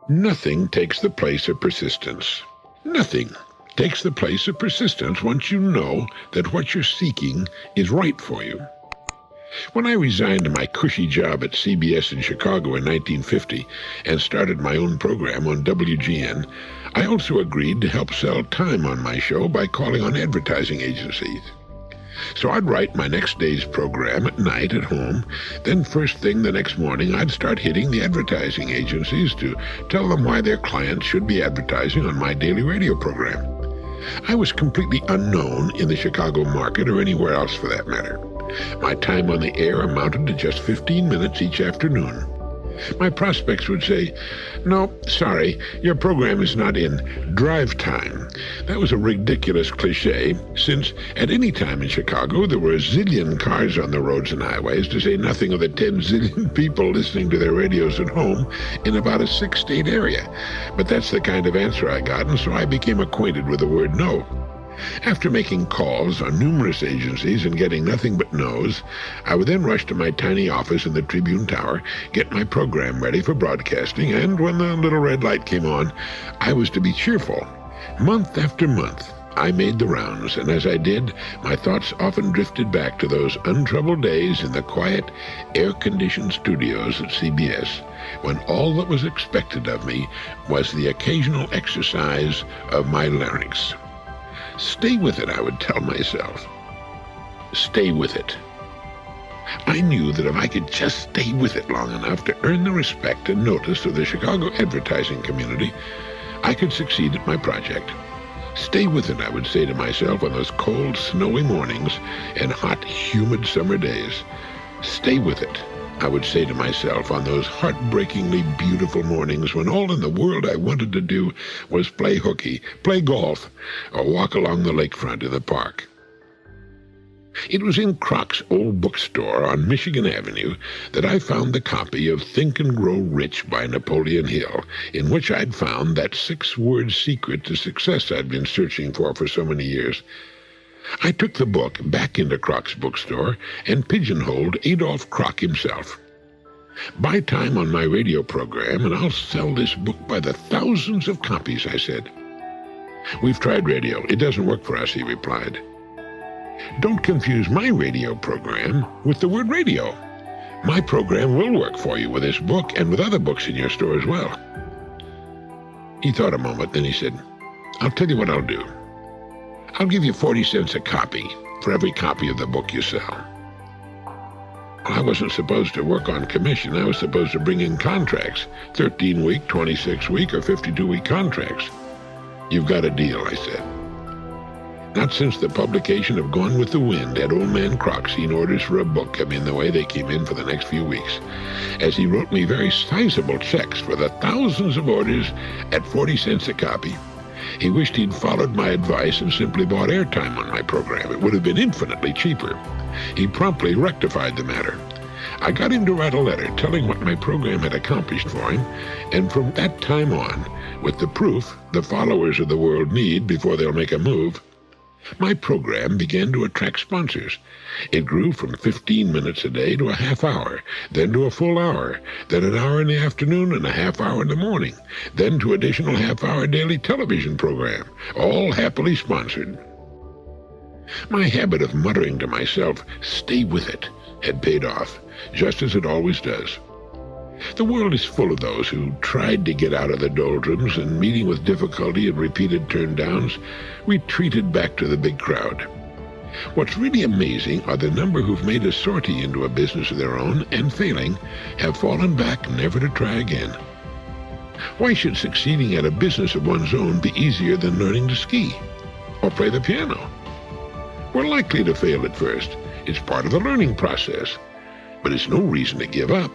Nothing takes the place of persistence. Nothing takes the place of persistence once you know that what you're seeking is right for you. When I resigned my cushy job at CBS in Chicago in 1950 and started my own program on WGN, I also agreed to help sell time on my show by calling on advertising agencies. So I'd write my next day's program at night at home, then first thing the next morning I'd start hitting the advertising agencies to tell them why their clients should be advertising on my daily radio program. I was completely unknown in the Chicago market or anywhere else for that matter. My time on the air amounted to just 15 minutes each afternoon. My prospects would say, "No, sorry, your program is not in drive time." That was a ridiculous cliche, since at any time in Chicago there were a zillion cars on the roads and highways, to say nothing of the 10 zillion people listening to their radios at home in about a 6-state area. But that's the kind of answer I got, and so I became acquainted with the word no. After making calls on numerous agencies and getting nothing but no's, I would then rush to my tiny office in the Tribune Tower, get my program ready for broadcasting, and when the little red light came on, I was to be cheerful. Month after month, I made the rounds, and as I did, my thoughts often drifted back to those untroubled days in the quiet, air-conditioned studios at CBS, when all that was expected of me was the occasional exercise of my larynx. Stay with it, I would tell myself. Stay with it. I knew that if I could just stay with it long enough to earn the respect and notice of the Chicago advertising community, I could succeed at my project. Stay with it, I would say to myself on those cold, snowy mornings and hot, humid summer days. Stay with it, I would say to myself on those heartbreakingly beautiful mornings when all in the world I wanted to do was play hooky, play golf, or walk along the lakefront in the park. It was in Croc's old bookstore on Michigan Avenue that I found the copy of Think and Grow Rich by Napoleon Hill, in which I'd found that 6-word secret to success I'd been searching for so many years. I took the book back into Croc's bookstore and pigeonholed Adolph Croc himself. "Buy time on my radio program, and I'll sell this book by the thousands of copies," I said. "We've tried radio. It doesn't work for us," he replied. "Don't confuse my radio program with the word radio. My program will work for you with this book and with other books in your store as well." He thought a moment, then he said, "I'll tell you what I'll do. I'll give you 40 cents a copy for every copy of the book you sell." I wasn't supposed to work on commission. I was supposed to bring in contracts, 13-week, 26-week, or 52-week contracts. "You've got a deal," I said. Not since the publication of Gone with the Wind had old man Croc seen orders for a book come in the way they came in for the next few weeks, as he wrote me very sizable checks for the thousands of orders at 40 cents a copy. He wished he'd followed my advice and simply bought airtime on my program. It would have been infinitely cheaper. He promptly rectified the matter. I got him to write a letter telling what my program had accomplished for him, and from that time on, with the proof the followers of the world need before they'll make a move, my program began to attract sponsors. It grew from 15 minutes a day to a half hour, then to a full hour, then an hour in the afternoon and a half hour in the morning, then to additional half-hour daily television program, all happily sponsored. My habit of muttering to myself, "Stay with it," had paid off, just as it always does. The world is full of those who tried to get out of the doldrums and, meeting with difficulty and repeated turndowns, retreated back to the big crowd. What's really amazing are the number who've made a sortie into a business of their own and, failing, have fallen back never to try again. Why should succeeding at a business of one's own be easier than learning to ski or play the piano? We're likely to fail at first. It's part of the learning process, but it's no reason to give up.